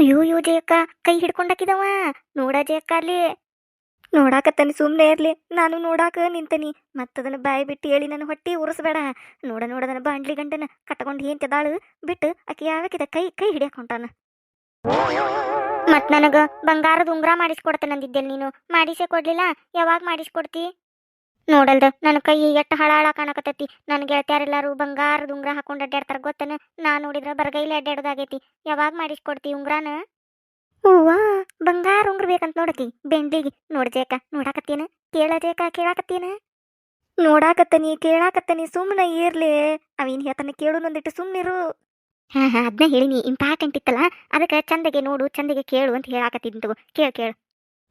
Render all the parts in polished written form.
ಅಯ್ಯೋ ಅಯ್ಯೋ ಜಯಕ್ಕ, ಕೈ ಹಿಡ್ಕೊಂಡಾಕಿದವ. ನೋಡ ಜಯಕ್ಕ ಅಲ್ಲಿ ನೋಡಾಕತ್ತಾನಿ, ಸುಮ್ಮನೆ ಇರ್ಲಿ. ನಾನು ನೋಡಾಕ ನಿಂತನಿ. ಮತ್ತದನ್ನ ಬಾಯಿ ಬಿಟ್ಟು ಹೇಳಿ ನನ್ನ ಹೊಟ್ಟಿ ಉರಿಸ್ಬೇಡ. ನೋಡದನ್ನ ಬಾಂಡ್ಲಿ ಗಂಡನ ಕಟ್ಕೊಂಡು ಏನ್ ತೆದಾಳು ಬಿಟ್ಟು ಆಕಿ ಯಾವಕಿದ ಕೈ ಕೈ ಹಿಡಿಯಕ್ ಹೊಂಟಾನ. ಮತ್ ನನಗ ಬಂಗಾರದ ಉಂಗ್ರ ಮಾಡಿಸ್ಕೊಡ್ತೇನಂದಿದ್ದೆಲ್ ನೀನು, ಮಾಡಿಸೇ ಕೊಡ್ಲಿಲ್ಲ. ಯಾವಾಗ ಮಾಡಿಸ್ಕೊಡ್ತಿ? ನೋಡಲ್ದ ನನ್ನ ಕೈ ಎಟ್ಟು ಹಳಾಳ ಕಾಣಕತ್ತೈತಿ. ನನ್ನ ಗೆಳತಿಯಾರೆಲ್ಲಾರು ಬಂಗಾರದ ಉಂಗ್ರ ಹಾಕೊಂಡು ಅಡ್ಡಾಡ್ತಾರ ಗೊತ್ತನ. ನಾ ನೋಡಿದ್ರ ಬರಗೈಲಿ ಅಡ್ಡಾಡೋದಾಗೈತಿ. ಯಾವಾಗ ಮಾಡಿಸ್ಕೊಡ್ತಿ ಉಂಗ್ರಾನ? ಹೂವಾ, ಬಂಗಾರ ಉಂಗ್ರ ಬೇಕಂತ ನೋಡಕಿ ಬೆಂಡ್ಲಿಗೆ. ನೋಡ್ಜೇಕ ನೋಡಾಕತ್ತೇನ? ಕೇಳಜೇಕ ಕೇಳಾಕತ್ತೇನ? ನೋಡಾಕತ್ತನಿ ಕೇಳಾಕತ್ತನಿ, ಸುಮ್ಮನೆ ಇರ್ಲಿ. ಅವೇನ್ ಹೇಳ್ತಾನೆ ಕೇಳು, ನಂದಿಟ್ಟು ಸುಮ್ಮನಿರು. ಹಾ ಹಾ, ಅದನ್ನ ಹೇಳಿನಿ, ಇಂಪಾರ್ಟೆಂಟ್ ಇತ್ತಲ್ಲ, ಅದಕ್ಕೆ ಚಂದಗೆ ನೋಡು ಚಂದಗೆ ಕೇಳು ಅಂತ ಹೇಳಾಕತ್ತಿದ್ನಿ. ತಗೋ ಕೇಳು ಕೇಳು.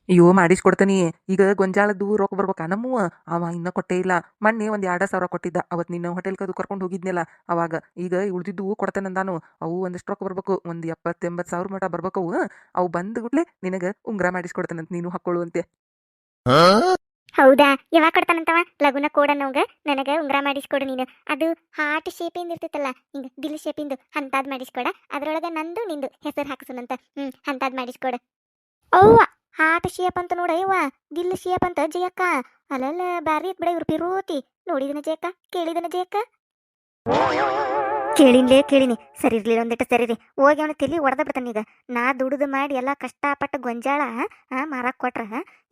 ಅಯ್ಯೋ ಮಾಡಿಸ್ಕೊಡ್ತಾನಿ. ಈಗ ಗೊಂಜಾಳದ್ದು ರೊಕ್ಕ ಬರ್ಬೇಕಾ ನಮ್ಮವ? ಅವ ಇನ್ನ ಕೊಟ್ಟೇ ಇಲ್ಲ. ಮೊನ್ನೆ ಒಂದ್ 2,000 ಕೊಟ್ಟಿದ್ದ, ಅವತ್ ನಿನ್ನ ಹೋಟೆಲ್ಗೆ ಅದು ಕರ್ಕೊಂಡು ಹೋಗಿದ್ನಲ್ಲ ಅವಾಗ. ಈಗ ಉಳ್ದಿದ್ದು ಕೊಡ್ತೇನಂದಾನು. ಅವು ಒಂದಷ್ಟು ರೊಕ್ಕ ಬರ್ಬೇಕು, ಒಂದ್ 70-80 ಸಾವಿರ ಮಟ ಬರ್ಬೇಕವು. ಅವು ಬಂದ್ಗುಟ್ಲೆ ನಿನಗ ಉಂಗ್ರ ಮಾಡಿಸ್ಕೊಡ್ತೇನಂತ, ನೀನು ಹಾಕೊಳ್ಳುವಂತೆ. ಹೌದಾ, ಯಾವಾಗ ಕೊಡ್ತಾನಂತವ? ಲಗುನ ಕೋಡನೋಗ ನನಗ ಉಂಗ್ರ ಮಾಡಿಸ್ಕೊಡು ನೀನು. ಅದು ಹಾರ್ಟ್ ಶೇಪಿಂದ ಇರ್ತೈತಲ್ಲ, ಹಿಂಗ ದಿಲ್ ಶೇಪಿಂದು ಅಂತಾದ್ ಮಾಡಿಸ್ಕೊಡ. ಅದ್ರೊಳಗ ನಂದು ನಿಂದು ಹೆಸರು ಹಾಕ್ಸುನಂತ. ಅಂತಾದ್ ಮಾಡಿಸ್ಕೊಡ. ಅವ್ವ, ಹಾರ್ಟ್ ಶೇಪ್ ಅಂತ ನೋಡ ಯವ್ವ, ದಿಲ್ ಶೇಪ್ ಅಂತ ಜಯಕ್ಕ. ಅಲ್ಲಲ್ಲ ಬ್ಯಾರಿ ಇತ್ ಬಿಡ ಇವ್ರ ಪಿರೋತಿ. ನೋಡಿದನ ಜಯಕ್ಕ, ಕೇಳಿದನ ಜಯಕ್ಕ? ಕೇಳಿನಿ. ಸರಿ ಇರ್ಲಿಲ್ಲ, ಒಂದಿಟ್ಟು ಸರಿರಿ. ಹೋಗಿ ಅವನ ತಲಿ ಹೊಡೆದ ಬಿಡ್ತಾನೆ. ಈಗ ನಾ ದುಡಿದು ಮಾಡಿ ಎಲ್ಲ ಕಷ್ಟಪಟ್ಟು ಗೊಂಜಾಳ ಮಾರಾಕ್ ಕೊಟ್ರ,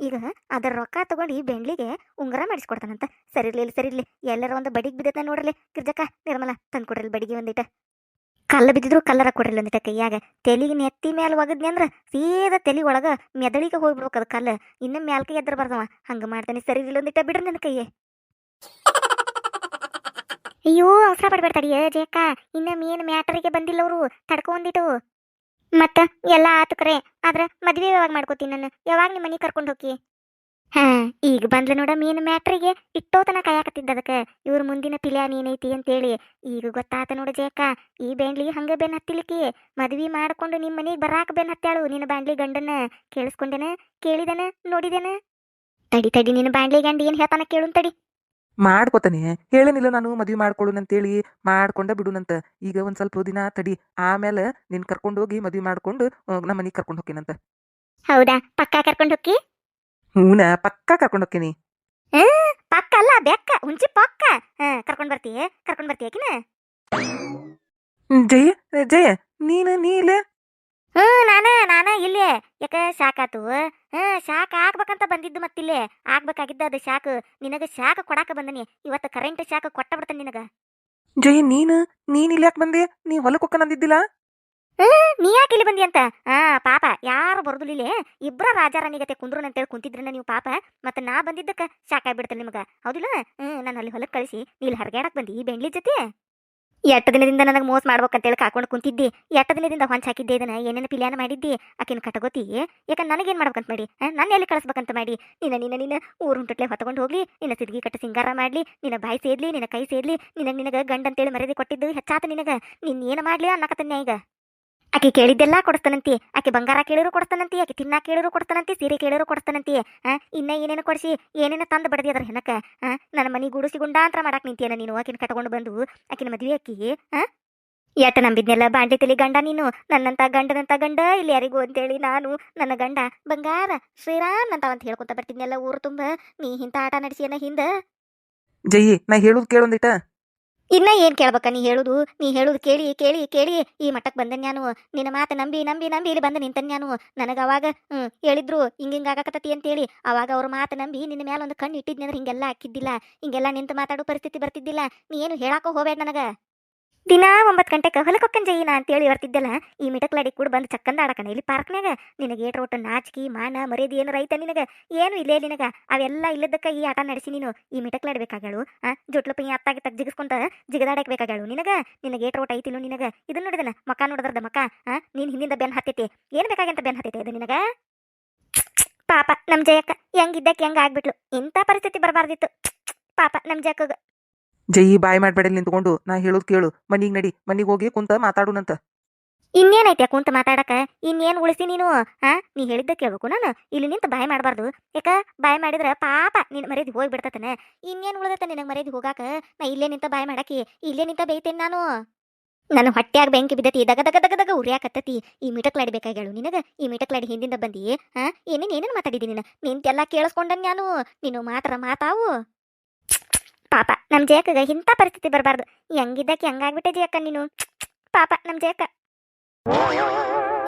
ಈಗ ಅದರ ರೊಕ್ಕ ತಗೊಂಡು ಈ ಬೆಂಡ್ಲಿಗೆ ಉಂಗುರ ಮಾಡಿಸ್ಕೊಡ್ತಾನಂತ. ಸರಿರ್ಲಿ. ಎಲ್ಲರ ಒಂದು ಬಡಿಗೆ ಬಿದ್ದೈತೆ ನೋಡ್ರಲಿ. ಗಿರ್ಜಕ್ಕ, ನಿರ್ಮಲ ತಂದು ಕೊಡ್ರಲಿ ಬಡಿಗೆ ಒಂದಿಟ. ಕಲ್ಲ ಬಿದ್ದಿದ್ರು ಕಲ್ಲರ ಕೊಡ್ರಲಿ ಒಂದಿಟ ಕೈಯಾಗ. ತೆಲಿಗೆ ನೆತ್ತಿ ಮ್ಯಾಲ ಒಗದ್ನಿ ಅಂದ್ರ ಸೀದಾ ತೆಲಿ ಒಳಗ ಮೆದಳಿಗೆ ಹೋಗ್ಬಿಡ್ಬೇಕು ಅದು ಕಲ್ಲು. ಇನ್ನ ಮ್ಯಾಲ್ಕೆ ಎದ್ರ ಬರ್ದವ. ಹಂಗ ಮಾಡ್ತಾನೆ. ಸರಿ ಇರ್ಲಿಲ್ಲ, ಒಂದಿಟ ಬಿಡ್ರಿ ನನ್ನ ಕೈಯೇ. ಅಯ್ಯೋ, ಅವಸರ ಪಡ್ಬೇಡ್ತಾಡಿಯ ಜಯಕ್ಕ. ಇನ್ನ ಮೇನ್ ಮ್ಯಾಟರಿಗೆ ಬಂದಿಲ್ಲ ಅವರು, ತಡ್ಕೊಂಡಿಟ್ಟು. ಮತ್ತ ಎಲ್ಲ ಆತು ಕರೆ, ಆದ್ರ ಮದ್ವೆ ಯಾವಾಗ ಮಾಡ್ಕೋತೀನಿ ನಾನು? ಯಾವಾಗ ನಿಮ್ಮ ಮನೆಗೆ ಕರ್ಕೊಂಡು ಹೋಗಿ? ಹಾ, ಈಗ ಬಂದ್ಲ ನೋಡ ಮೇನ್ ಮ್ಯಾಟ್ರಿಗೆ. ಇಟ್ಟೋತನ ಕಾಯಕತ್ತಿದ್ದ ಅದಕ್ಕೆ, ಇವ್ರ ಮುಂದಿನ ಪಿಲ್ಯಾನ್ ಏನೈತಿ ಅಂತೇಳಿ. ಈಗ ಗೊತ್ತಾತ ನೋಡು ಜಯಕ್ಕ, ಈ ಬ್ಯಾಂಡ್ಲಿ ಹಂಗ ಬೆನ್ ಹತ್ತಿಲಿಕ್ಕಿ. ಮದ್ವಿ ಮಾಡ್ಕೊಂಡು ನಿಮ್ಮ ಮನೆಗೆ ಬರಾಕ ಬೆನ್ ಹತ್ತಾಳು ನಿನ್ನ ಬ್ಯಾಂಡ್ಲಿ ಗಂಡನ. ಕೇಳಿಸ್ಕೊಂಡೇನ? ಕೇಳಿದನ? ನೋಡಿದೇನ? ತಡಿ ನಿನ್ನ ಬ್ಯಾಂಡ್ಲಿ ಗಂಡ ಏನ್ ಹೇಳ್ತಾನ ಕೇಳುನ್ ತಡಿ. ಮಾಡ್ಕೊತಾನೆ, ಹೇಳೇನಿಲ್ಲ ನಾನು ಮದ್ವಿ ಮಾಡ್ಕೊಳ್ಳುನಂತೇಳಿ. ಮಾಡ್ಕೊಂಡ ಬಿಡುನಂತ. ಈಗ ಒಂದ್ ಸ್ವಲ್ಪ ದಿನ ತಡಿ, ಆಮೇಲೆ ನಿನ್ ಕರ್ಕೊಂಡು ಹೋಗಿ ಮದ್ವಿ ಮಾಡ್ಕೊಂಡು ನಮ್ಮ ಮನೆಗೆ ಕರ್ಕೊಂಡು ಹೋಗ್ತೀನಂತ. ಹೌದಾ, ಪಕ್ಕಾ ಕರ್ಕೊಂಡು ಹೋಗಿ? ಹೂನ, ಪಕ್ಕಾ ಕರ್ಕೊಂಡು ಹೋಗ್ತೀನಿ. ಪಕ್ಕ ಅಲ್ಲ, ಬೆಕ್ಕ ಹುಂಚಿ ಪಕ್ಕ. ಕರ್ಕೊಂಡ್ ಬರ್ತೀಯಾಕಿನ? ಜಯ ಜಯ, ನೀ ಇಲ್ಲ? ನಾನ ಇಲ್ಲೇ. ಯಾಕ ಶಾಕ್ ಆತು? ಶಾಕ್ ಆಗ್ಬೇಕಂತ ಬಂದಿದ್ದು. ಮತ್ತಿಲ್ಲೇ ಆಗ್ಬೇಕಾಗಿದ್ದ ಅದು ಶಾಕ್. ನಿನಗ ಶಾಕ್ ಕೊಡಾಕ ಬಂದನಿ. ಇವತ್ತು ಕರೆಂಟ್ ಶಾಕ್ ಕೊಟ್ಟ ಬಿಡ್ತಾನೆ ನಿನಗ. ಜಯ, ನೀನ್ ಇಲ್ಲಿ ಯಾಕೆ ಬಂದೆ? ನೀ ಹೊಲಕ್ಕೆ ಹೋಗ್ಕನಂದಿದ್ದಿಲ್ಲ? ನೀ ಯಾಕೆ ಇಲ್ಲಿ ಬಂದಿ ಅಂತ? ಪಾಪ ಯಾರು ಬರುದಿಲ್ಲ. ಇಬ್ರ ರಾಜಾರಾಣಿಗತೆ ಕುಂದ್ರನ್ ಅಂತೇಳಿ ಕುಂತಿದ್ರನ ನೀವು ಪಾಪ. ಮತ್ತೆ ನಾ ಬಂದಿದ್ದಕ್ಕ ಶಾಕ್ ಆಗ್ಬಿಡ್ತೇನೆ ನಿಮಗ, ಹೌದಿಲ್ಲ? ನಾನು ಅಲ್ಲಿ ಹೊಲಕ್ಕೆ ಕಳಿಸಿ ನೀ ಇಲ್ಲಿ ಹರಗಾಡಕ್ ಬಂದಿ ಈ ಬೆಂಗ್ಲಿ ಜೊತೆ. 8 ದಿನದಿಂದ ನನಗೆ ಮೋಸ ಮಾಡ್ಬೇಕಂತೇಳಿ ಕಾಕೊಂಡು ಕುಂತಿದ್ದಿ. 8 ದಿನದಿಂದ ಹೊಂಚ್ ಹಾಕಿದ್ದೆ. ಇದನ್ನ ಏನೇನು ಪಿಲ್ಯಾನ ಮಾಡಿದ್ದಿ? ಆಕಿನ ಕಟಗೋತಿ. ಯಾಕ ನನಗೇನ್ ಮಾಡ್ಬೇಕಂತ ಮಾಡಿ? ನನ್ನ ಎಲ್ಲಿ ಕಳಿಸ್ಬೇಕಂತ ಮಾಡಿ? ನಿನ್ನ ಊರು ಹುಂಟಟ್ಲೆ ಹೊತ್ಕೊಂಡು ಹೋಗ್ಲಿ, ನಿನ್ನ ಸಿದ್ಗಿ ಕಟ್ಟ ಸಿಂಗಾರ ಮಾಡ್ಲಿ, ನಿನ್ನ ಬಾಯಿ ಸೇದ್ಲಿ, ನಿನ್ನ ಕೈ ಸೇದ್ಲಿ, ನಿನಗ ಗಂಡ ಅಂತೇಳಿ ಮರ್ಯಾದೆ ಕೊಟ್ಟಿದ್ದು ಹೆಚ್ಚಾತ ನಿನಗ. ನಿನ್ ಏನ ಮಾಡ್ಲಿ ಅನ್ನಕತ್ತನ್ಯ ಈಗ. ಆಕೆ ಕೇಳಿದ್ದೆಲ್ಲ ಕೊಡಿಸ್ತಾನಂತಿ. ಆಕೆ ಬಂಗಾರ ಕೇಳಿದ್ರು ಕೊಡಿಸ್ತಾನಂತಿ, ಆಕೆ ತಿನ್ನಾಕ ಕೇಳಿದ್ರು ಕೊಡಿಸ್ತಾನಂತಿ, ಸೀರೆ ಕೇಳಿದ್ರು ಕೊಡಿಸ್ತಾನಂತಿ. ಇನ್ನ ಏನೇನು ಕೊಡಿಸಿ ಏನೇನು ತಂದು ಬಡ್ದಿ ಅದ್ರ ಹೆನಕ. ನನ್ನ ಮನೆ ಗೂಡುಸಿ ಗುಂಡಾಂತರ ಮಾಡಾಕ್ ನಿಂತಿಯನ ನೀನು. ಆಕಿನ ಕಟ್ಕೊಂಡು ಬಂದು ಆಕಿನ ಮದ್ವೆ ಆಕಿ. ಎಟ್ಟ ನಂಬಿದ್ನೆಲ್ಲ ಬಾಂಡ್ಲಿ ತಲಿ ಗಂಡ ನೀನು. ನನ್ನಂತ ಗಂಡನಂತ ಗಂಡ ಇಲ್ಲಿ ಯಾರಿಗೂ ಅಂತೇಳಿ ನಾನು ನನ್ನ ಗಂಡ ಬಂಗಾರ ಶ್ರೀರಾಮ್ ಅಂತ ಅಂತ ಹೇಳ್ಕೊತ ಬರ್ತಿದ್ನೆಲ್ಲ ಊರು ತುಂಬ. ನೀ ಇಂಥ ಆಟ ನಡೆಸಿಯನ ಹಿಂದ. ಜಯಿ, ನಾ ಹೇಳುದು ಕೇಳೊಂದಿಟ. ಇನ್ನ ಏನ್ ಕೇಳ್ಬೇಕ? ನೀ ಹೇಳುದು ಕೇಳಿ ಕೇಳಿ ಕೇಳಿ ಈ ಮಟ್ಟಕ್ಕೆ ಬಂದನ್ ನಾನು. ನಿನ್ನ ಮಾತು ನಂಬಿ ಇಲ್ಲಿ ಬಂದ ನಿಂತನ್ ನಾನು. ನನಗ ಅವಾಗ ಹೇಳಿದ್ರು ಹಿಂಗ ಆಗಕತ್ತತಿ ಅಂತೇಳಿ. ಅವಾಗ ಅವ್ರ ಮಾತು ನಂಬಿ ನಿನ್ನ ಮೇಲೆ ಒಂದು ಕಣ್ಣು ಇಟ್ಟಿದ್ನಿ ಅಂದ್ರೆ ಹಿಂಗೆಲ್ಲ ಹಾಕಿದ್ದಿಲ್ಲ, ಹಿಂಗೆಲ್ಲ ನಿಂತು ಮಾತಾಡೋ ಪರಿಸ್ಥಿತಿ ಬರ್ತಿದ್ದಿಲ್ಲ. ನೀ ಏನು ಹೇಳಾಕೋ ಹೋಗ್ಬೇಡ ನನಗ. ದಿನಾ 9 ಗಂಟೆಗೆ ಹೊಲಕ್ಕೊಕ್ಕನ್ ಜೈನ ಅಂತೇಳಿ ಬರ್ತಿದ್ದಲ್ಲ. ಈ ಮಿಟಕ್ಲಾಡಿ ಕೂಡ ಬಂದು ಚಕ್ಕಂದ ಆಡಕಣ ಇಲ್ಲಿ ಪಾರ್ಕ್ನಾಗ. ನಿನಗೆ ಏಟ್ರ ಒಟ್ಟು ನಾಚಿಕಿ ಮಾನ ಮರ್ಯಾದೆ ಏನು ರೈತ ನಿನಗ? ಏನು ಇಲ್ಲೇ ನಿನಗ? ಅವೆಲ್ಲ ಇಲ್ಲದಕ್ಕ ಈ ಆಟ ನಡೆಸಿ ನೀನು ಈ ಮಿಟಕ್ಲಾಡ್ಬೇಕಾಗ್ಯಾಳು. ಜೊಟ್ಲಪ್ಪ ಈ ಅತ್ತಾಗಿ ತಗ್ ಜಿಗಿಸ್ಕೊಂತ ಜಿಗದಾಡಕ್ ಬೇಕಾಗ್ಯಾಳು ನಿನಗ. ನಿನಗೆ ಏಟ್ರ ಒಟ್ಟು ಐತಿಲ್ಲ ನಿನಗ? ಇದನ್ನ ನೋಡಿದನ ಮಕ ನೋಡಿದ್ರದ ಮಕ. ನೀನ್ ಹಿಂದಿಂದ ಬೆನ್ ಹತ್ತೈತಿ. ಏನ್ ಬೇಕಾಗಂತ ಬೆನ್ ಹತ್ತೈತೆ ಇದು ನಿನಗ? ಪಾಪ ನಮ್ ಜಯಕ್ಕ ಹೆಂಗಿದ್ದಕ್ಕೆ ಹೆಂಗ ಆಗ್ಬಿಟ್ಲು. ಇಂಥ ಪರಿಸ್ಥಿತಿ ಬರಬಾರ್ದಿತ್ತು. ಪಾಪ ನಮ್ ಜಯಕ್ಕಗ. ಜಯಿ, ಬಾಯಿ ಮಾಡ್ಬೇಡ ನಿಂತ್ಕೊಂಡು. ನಾ ಹೇಳೋದು ಕೇಳು. ಮನಿಗ್ ನಡಿ, ಮನಿಗ್ ಹೋಗಿ ಕುಂತ ಮಾತಾಡುನಂತ. ಇನ್ನೇನೈತೆ ಕುಂತ ಮಾತಾಡಕ? ಇನ್ನೇನು ಉಳಿಸಿ ನೀನು? ನೀ ಹೇಳಿದ್ದ ಕೇಳ್ಬೇಕು ನಾನು. ಇಲ್ಲಿ ನಿಂತ ಬಾಯ್ ಮಾಡಬಾರ್ದು. ಯಾಕ ಬಾಯ್ ಮಾಡಿದ್ರ ಪಾಪ ನಿನ್ ಮರ್ಯಾದೆ ಹೋಗಿ ಬಿಡ್ತತನ. ಇನ್ನೇನು ಉಳಿದತ್ತ ನಿನಗೆ ಮರ್ಯಾದೆ ಹೋಗಾಕ? ನಾ ಇಲ್ಲೇ ನಿಂತ ಬಾಯ್ ಮಾಡಾಕಿ ಇಲ್ಲೇ ನಿಂತ ಬೈತೇನೆ ನಾನು. ನನ್ನ ಹೊಟ್ಯಾಗ ಬೆಂಕಿ ಬಿದ್ದತಿ ದಗ ದಗ ದಗ ದಗ ಉರಿಯಾಕತ್ತತಿ. ಈ ಮಿಟಕ್ಲಾಡಿ ಬೇಕಾಗ್ಯಾಳು ನಿನಗ. ಈ ಮಿಟಕ್ಲಾಡಿ ಹಿಂದಿಂದ ಬಂದಿ ಹಾ ಏನೇನು ಮಾತಾಡಿದಿ ನಿಂತೆಲ್ಲ ಕೇಳಿಸ್ಕೊಂಡ ನಾನು. ನೀನು ಮಾತಾವು ಪಾಪ ನಮ್ ಜಯಕ್ಕಗ ಇಂಥ ಪರಿಸ್ಥಿತಿ ಬರಬಾರ್ದು. ಹೆಂಗಿದ್ದಕ್ಕೆ ಹೆಂಗಾಗ್ಬಿಟ್ಟೆ ಜಯಕ್ಕ ನೀನು. ಪಾಪ ನಮ್ ಜಯಕ್ಕ.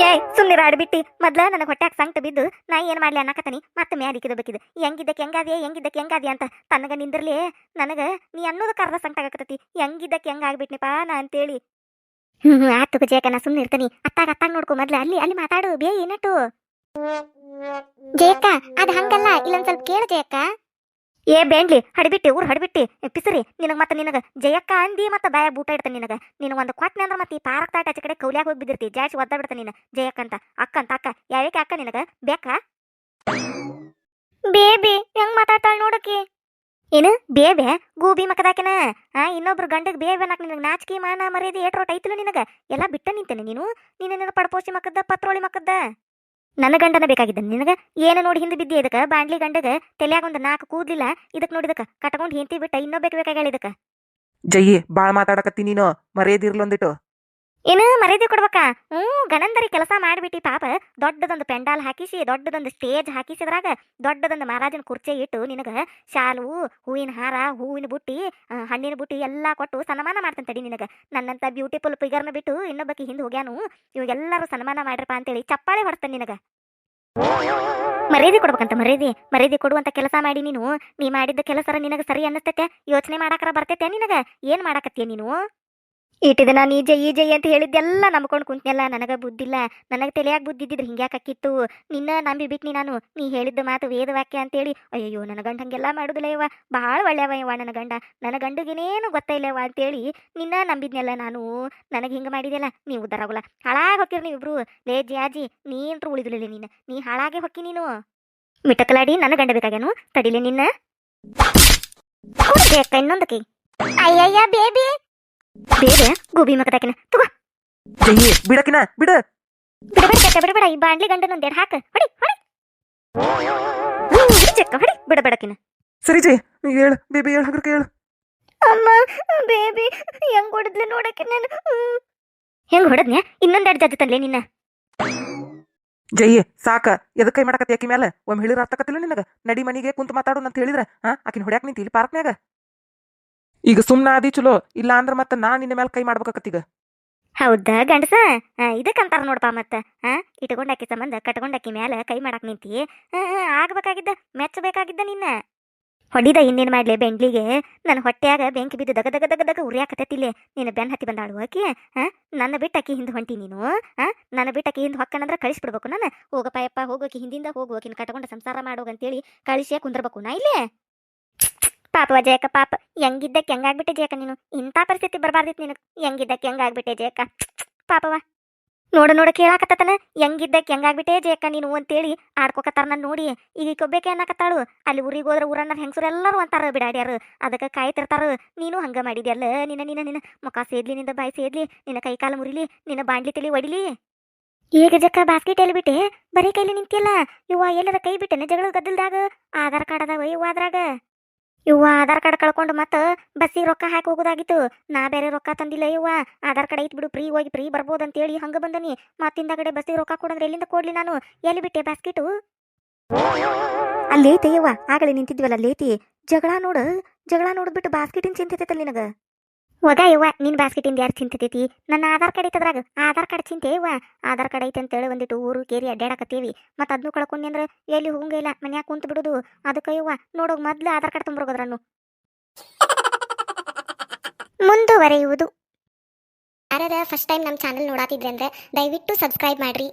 ಏಯ್ ಸುಮ್ನಿರ ಆಡ್ಬಿಟ್ಟಿ. ಮೊದ್ಲ ನನಗೆ ಹೊಟ್ಯಾಗ ಸಂಕಟ ಬಿದ್ದು ನಾ ಏನ್ ಮಾಡ್ಲಿ ಅನ್ನಕತ್ತನಿ. ಮತ್ತೆ ಮ್ಯಾಲಿಕ್ಕಿದ ಬೇಕಿದ್ದು ಹೆಂಗಿದ್ದಕ್ಕೆ ಹೆಂಗಾದ್ಯ ಅಂತ ತನಗ ನಿಂದಿರ್ಲಿ. ನನಗ ನೀ ಅನ್ನೋದಕ್ಕೆ ಅರ್ಧ ಸಂಕಟ ಆಗಕತ್ತತಿ. ಹೆಂಗಿದ್ದಕ್ಕೆ ಹೆಂಗಾಗ್ಬಿಟ್ನಿಪಾ ನಾ ಅಂತೇಳಿ. ಆತು ಜಯಕ್ಕ, ನಾ ಸುಮ್ನೆ ಇರ್ತೀನಿ. ಅತ್ತಾಗ ನೋಡ್ಕೊ ಮೊದ್ಲ. ಅಲ್ಲಿ ಮಾತಾಡು ಬೇ ಏನಟ್ಟು. ಜಯಕ್ಕ ಅದ್ ಹಂಗಲ್ಲ, ಇಲ್ಲೊಂದ್ ಸ್ವಲ್ಪ ಕೇಳು ಜಯಕ್ಕ. ಏ ಬೇಂಡ್ಲಿ ಹಡಿಬಿಟ್ಟಿ ಊರ್ ಹಡಿಬಿಟ್ಟಿ ಪಿಸರಿ. ನಿನಗ ಜಯಕ್ಕ ಅಂದಿ ಮತ್ತೆ ಬಾಯ ಬೂಟ ಇಡ್ತಾನೆ ನಿನಗ ಒಂದು ಕೊಟ್ಟನೆ ಅಂದ್ರೆ ಮತ್ತೆ ಈ ಪಾರಕ್ ತಾಟ ಆಚೆ ಕಡೆ ಕೌಲ್ಯಾಗ ಹೋಗಿ ಬಿದ್ದಿರ್ತಿ. ಜಾಸ್ತಿ ಒದ್ದ ಬಿಡ್ತಾನೆ ನೀನು ಜಯಕ್ಕ ಅಂತ. ಅಕ್ಕ ಯಾವಕ್ಕೆ ಅಕ್ಕ ನಿನಗ ಬೇಕಾ? ಬೇಬಿ ಹೆಂಗ್ ಮಾತಾಡ್ತಾಳ ನೋಡಕಿ. ಏನು ಬೇಬೆ ಗೂಬಿ ಮಕ್ಕದಾಕಿನ ಇನ್ನೊಬ್ರು ಗಂಡಗ್ ಬೇಬೆ ಅನ್ನಕ್ ನಿನಗೆ ನಾಚಿಕೆ ಮಾನ ಮರ್ಯಾದೆ ಏಟ್ರೋಟ್ ಐತಿಲ್ಲ ನಿನಗ. ಎಲ್ಲ ಬಿಟ್ಟ ನಿಂತೇನೆ ನೀನೇನ ಪಡಪೋಸಿ ಮಕ್ಕದ ಪತ್ರೋಳಿ ಮಕ್ಕದ. ನನ್ನ ಗಂಡನ ಬೇಕಾಗಿದ್ದ ನಿನಗ. ಏನು ನೋಡಿ ಹಿಂದೆ ಬಿದ್ದಿ ಇದಕ್ಕ ಬಾಂಡ್ಲಿ ಗಂಡಗ ತಲೆಯಾಗ ಒಂದು 4 ಕೂದ್ಲಿಲ್ಲ. ಇದಕ್ ನೋಡಿದಕ್ಕ ಕಟ್ಕೊಂಡು ಹಿಂತಿ ಬಿಟ್ಟ ಇನ್ನೊಬ್ಬ ಬೇಕಾಗ್ಯಾಳ ಇದಕ್ಕ. ಜಯ್ಯಿ ಬಾಳ ಮಾತಾಡಕತ್ತಿ ನೀನು, ಮರ್ಯಾದಿರ್ಲೊಂದಿಟ್ಟು. ಏನು ಮರ್ಯಾದೆ ಕೊಡ್ಬೇಕಾ? ಗಣಂದರಿ ಕೆಲಸ ಮಾಡಿಬಿಟ್ಟಿ ಪಾಪ. ದೊಡ್ಡದೊಂದು ಪೆಂಡಾಲ್ ಹಾಕಿಸಿ, ದೊಡ್ಡದೊಂದು ಸ್ಟೇಜ್ ಹಾಕಿಸಿದ್ರಾಗ ದೊಡ್ಡದೊಂದು ಮಹಾರಾಜನ ಕುರ್ಚಿ ಇಟ್ಟು ನಿನಗ ಶಾಲು, ಹೂವಿನ ಹಾರ, ಹೂವಿನ ಬುಟ್ಟಿ, ಹಣ್ಣಿನ ಬುಟ್ಟಿ ಎಲ್ಲಾ ಕೊಟ್ಟು ಸನ್ಮಾನ ಮಾಡ್ತಂತಡಿ ನಿನಗ. ನನ್ನಂತ ಬ್ಯೂಟಿಫುಲ್ ಫಿಗರ್ನ ಬಿಟ್ಟು ಇನ್ನೊಬ್ಬಕಿ ಹಿಂದೆ ಹೋಗ್ಯಾನು. ಇವಾಗೆಲ್ಲರೂ ಸನ್ಮಾನ ಮಾಡ್ರಪ್ಪ ಅಂತೇಳಿ ಚಪ್ಪಾಳೆ ಹೊಡ್ತಾನೆ ನಿನಗ. ಮರ್ಯಾದೆ ಕೊಡ್ಬೇಕಂತ. ಮರ್ಯಾದೆ ಕೊಡುವಂತ ಕೆಲಸ ಮಾಡಿ ನೀ ಮಾಡಿದ್ದ ಕೆಲಸ ನಿನಗ ಸರಿ ಅನ್ನಿಸ್ತೈತೆ? ಯೋಚನೆ ಮಾಡಾಕರ ಬರ್ತೈತೆ ನಿನಗ? ಏನ್ ಮಾಡಾಕತ್ತೀಯ ನೀನು? ಇಟ್ಟು ದಿನ ನೀ ಜೈ ಅಂತ ಹೇಳಿದ್ದೆಲ್ಲ ನಂಬ್ಕೊಂಡು ಕುಂತ್ನೆಲ್ಲ. ನನಗೆ ಬುದ್ಧಿಲ್ಲ. ನನಗೆ ತಲೆಯಾಗ ಬುದ್ಧಿದ್ದಿದ್ರೆ ಹಿಂಗ್ಯಾಕಿತ್ತು. ನಿನ್ನ ನಂಬಿ ಬಿಟ್ನಿ ನಾನು. ನೀ ಹೇಳಿದ್ದ ಮಾತು ವೇದವಾಕ್ಯ ಅಂತೇಳಿ. ಅಯ್ಯೋ ನನ್ನ ಗಂಡ ಹಂಗೆಲ್ಲ ಮಾಡುದಿಲ್ಲ ಯವ್ವ. ಭಾಳ ಒಳ್ಳೆಯವ ಯವ್ವ ನನ್ನ ಗಂಡಗೇನೇನು ಗೊತ್ತಾಯಿಲ್ಲವ ಅಂತೇಳಿ ನಿನ್ನ ನಂಬಿದ್ನೆಲ್ಲ ನಾನು. ನನಗೆ ಹಿಂಗೆ ಮಾಡಿದೆಲ್ಲ ನೀ ಉದ್ದಾರ ಆಗೋಲ್ಲ. ಹಾಳಾಗಿ ಹೊಕ್ಕಿರಿ ನೀವಿಬ್ರು. ಲೇ ಜಿಯಾಜಿ ನೀನ್ರು ಉಳಿದಿಲ್ಲ ನೀ ಹಾಳಾಗೆ ಹೊಕ್ಕಿ ನೀನು. ಮಿಟಕಲಾಡಿ ನನ್ನ ಗಂಡ ಬೇಕಾಗ್ಯಾನು ತಡಿಲೆ ನಿನ್ನ. ಇನ್ನೊಂದು ಕೈ. ಅಯ್ಯಯ್ಯ ಬೇಬಿ ಬೇರೆ ಗೋಬಿ ಮಕದಾಕಿನ ತಗೋ. ಜಯ್ಯಿ ಬಿಡಕಿನ ಬಿಡ. ಬಿಡಬೇಡ ಈ ಬಾಂಡ್ಲಿ ಗಂಡನೊಂದ್ ಎರಡು ಹಾಕ. ಹೊಡಿ ಬಿಡಬೇಡಕಿನ. ಸರಿ ಜಯ್ ಹೇಳು ಬೇಬಿ ಹೇಳು ಹಗ್ರಕ ಹೇಳು. ಅಮ್ಮ ಬೇಬಿ ಹೆಂಗ್ ಹೊಡೆದ್ಲೆ ನೋಡಕ್ಕೆ ನಾನು. ಹೆಂಗ್ ಹೊಡೆದ್ನ್ಯಾ? ಇನ್ನೊಂದೆರಡು ಜಜ್ಜು ತನ್ಲೆ ನಿನ್ನ. ಜಯ್ಯಿ ಸಾಕ ಎದಕ್ ಕೈ ಮಾಡಕತ್ತಿ ಆಕಿ ಮ್ಯಾಲ? ಒಮ್ಮೆ ಹೇಳಿರ ಅರ್ಥಕತ್ತಿಲ್ಲ ನಿನಗ? ನಡಿ ಮನಿಗೆ ಕುಂತ ಮಾತಾಡು ಅಂತ ಹೇಳಿದ್ರ ಆಕಿನ ಹೊಡ್ಯಾಕ್ ನಿಂತಿ ಇಲ್ಲಿ ಪಾರ್ಕ್ನ್ಯಾಗ. ಈಗ ಸುಮ್ನ ಆದಿ ಚಲೋ, ಇಲ್ಲ ಅಂದ್ರ ಮತ್ತ ನಾ ನಿನ್ನ ಮೇಲೆ ಕೈ ಮಾಡ್ಬೇಕತ್ತೀಗ. ಹೌದಾ ಗಂಡಸ? ಇದಕ್ಕಂತಾರ ನೋಡಪ್ಪ ಮತ್ತ. ಇಟ್ಕೊಂಡಾಕಿ ಸಂಬಂಧ ಕಟ್ಕೊಂಡಾಕಿ ಮ್ಯಾಲ ಕೈ ಮಾಡಾಕ್ ನಿಂತಿ. ಆಗ್ಬೇಕಾಗಿದ್ದ ಮೆಚ್ಚಬೇಕಾಗಿದ್ದ ನಿನ್ನ. ಹೊಡಿದ ಇನ್ನೇನ್ ಮಾಡ್ಲಿ ಬೆಂಡ್ಲಿಗೆ. ನನ್ನ ಹೊಟ್ಯಾಗ ಬೆಂಕಿ ಬಿದ್ದು ದಗ ದಗ ದಗ ದಗ ಉರಿಯಾಕತ್ತಿಲ್ಲೇ. ನೀನು ಬೆನ್ ಹತ್ತಿ ಬಂದಾಳು ಆಕಿ. ನನ್ನ ಬಿಟ್ಟಾಕಿ ಹಿಂದೆ ಹೊಂಟಿ ನೀನು. ನನ್ನ ಬಿಟ್ಟಾಕಿ ಹಿಂದೆ ಹೊಕ್ಕನಂದ್ರ ಕಳಿಸ್ಬಿಡ್ಬೇಕು ನಾನು. ಹೋಗಪ್ಪ ಯಪ್ಪ ಹೋಗೋಕಿ ಹಿಂದಿಂದ ಹೋಗುವಕಿನ ಕಟ್ಕೊಂಡ ಸಂಸಾರ ಮಾಡೋಗಂತೇಳಿ ಕಳಿಸಿಯೇ ಕುಂದ್ರಬೇಕು ನಾ ಇಲ್ಲೇ. ಪಾಪ ಜಯಕ ಪಾಪ. ಹೆಂಗಿದ್ದಕ್ಕೆ ಹೆಂಗಾಗ್ಬಿಟ್ಟೆ ಜಯಕ ನೀನು. ಇಂಥ ಪರಿಸ್ಥಿತಿ ಬರಬಾರ್ದಿತ್ತು ನಿನಗೆ. ಹೆಂಗಿದ್ದಕ್ಕೆ ಹೆಂಗಾಗ್ಬಿಟ್ಟೆ ಜಯಕ ಪಾಪವ. ನೋಡ ಕೇಳಾಕತ್ತಾನ. ಹೆಂಗಿದ್ದಕ್ಕೆ ಹೆಂಗಾಗ್ಬಿಟ್ಟೆ ಜಯಕ ನೀನು ಅಂತೇಳಿ ಆಡ್ಕೋಕತ್ತಾರ ನಾನು ನೋಡಿ. ಈಗ ಕೊಬ್ಬೇಕೆ ಅನ್ನಕತ್ತಾಳು. ಅಲ್ಲಿ ಊರಿಗೆ ಹೋದ್ರೆ ಊರನ್ನ ಹೆಂಗಸರೆಲ್ಲರೂ ಅಂತಾರ ಬಿಡಾಡ್ಯಾರು. ಅದಕ್ಕೆ ಕಾಯ್ತಿರ್ತಾರ. ನೀನು ಹಂಗ ಮಾಡಿದ್ಯಲ್ಲ. ನಿನ್ನ ಮುಖ ಸೇದ್ಲಿ, ನಿನ್ನ ಬಾಯಿ ಸೇದ್ಲಿ, ನಿನ್ನ ಕೈ ಕಾಲು ಮುರಿಲಿ, ನಿನ್ನ ಬಾಂಡ್ಲಿ ತಲಿ ಒಡಿಲಿ. ಈಗ ಜಕ್ಕ ಬಾಸ್ಕೆಟ್ ಎಲ್ಲಿ ಬಿಟ್ಟೆ? ಬರೀ ಕೈಲಿ ನಿಂತಿಯಲ್ಲ ಇವ್ವ. ಎಲ್ಲರ ಕೈ ಬಿಟ್ಟೆನ ಜಗಳ ಗದ್ದಲ್ದಾಗ? ಆಧಾರ್ ಕಾರ್ಡ್ ಅದಾವ ಇವ್ವ ಅದ್ರಾಗ. ಇವ್ವ ಆಧಾರ್ ಕಾರ್ಡ್ ಕಳ್ಕೊಂಡು ಮತ್ತೆ ಬಸ್ಸಿಗೆ ರೊಕ್ಕ ಹಾಕಿ ಹೋಗೋದಾಗಿತ್ತು. ನಾ ಬೇರೆ ರೊಕ್ಕ ತಂದಿಲ್ಲ ಇವ್ವ. ಆಧಾರ್ ಕಾರ್ಡ್ ಐತ್ ಬಿಡು, ಫ್ರೀ ಹೋಗಿ ಫ್ರೀ ಬರ್ಬೋದು ಅಂತೇಳಿ ಹಂಗ ಬಂದನಿ. ಮತ್ತಿಂದ ಕಡೆ ಬಸ್ಸಿಗೆ ರೊಕ್ಕ ಕೊಡಂದ್ರೆ ಎಲ್ಲಿಂದ ಕೊಡ್ಲಿ ನಾನು? ಎಲ್ಲಿ ಬಿಟ್ಟೆ ಬಾಸ್ಕೆಟು? ಅಲ್ಲಿ ಐತೆ ಯವ್ವ. ಆಗಲೇ ನಿಂತಿದ್ವಲ್ಲ ಅಲ್ಲೈತಿ. ಜಗಳ ನೋಡ್ಬಿಟ್ಟು ಬಾಸ್ಕೆಟಿನ ಚಿಂತೈತಲ್ಲ ನಿನಗ. ಹೋಗ ಯವ್ವ, ನಿನ್ ಬಾಸ್ಕೆಟಿಂದ ಯಾರು ಚಿಂತೈತಿ? ನನ್ನ ಆಧಾರ್ ಕಾರ್ಡ್ ಐತದ್ರಾಗ. ಆಧಾರ್ ಕಾರ್ಡ್ ಚಿಂತೆ ಯವ್ವ. ಆಧಾರ್ ಕಾರ್ಡ್ ಐತೆ ಅಂತೇಳಿ ಒಂದಿಟ್ಟು ಊರು ಕೇರಿ ಅಡ್ಡಾಡಕತ್ತೇವಿ. ಮತ್ತೆ ಅದನ್ನು ಕಳ್ಕೊಂಡಿ ಅಂದ್ರೆ ಎಲ್ಲಿ ಹೋಗಂಗಿಲ್ಲ, ಮನ್ಯಾಗ ಕುಂತ ಬಿಡುದು. ಅದಕ್ಕೆ ಯವ್ವ ನೋಡೋಗ ಮೊದ್ಲು ಆಧಾರ್ ಕಾರ್ಡ್ ತುಂಬ್ರೋಗದ್ರನ್ನು ಮುಂದುವರೆಯುವುದು. ಯಾರ್ಯಾರ ಫಸ್ಟ್ ಟೈಮ್ ನಮ್ಮ ಚಾನಲ್ ನೋಡಾತಿದ್ರೆ ಅಂದ್ರೆ ದಯವಿಟ್ಟು ಸಬ್ಸ್ಕ್ರೈಬ್ ಮಾಡ್ರಿ.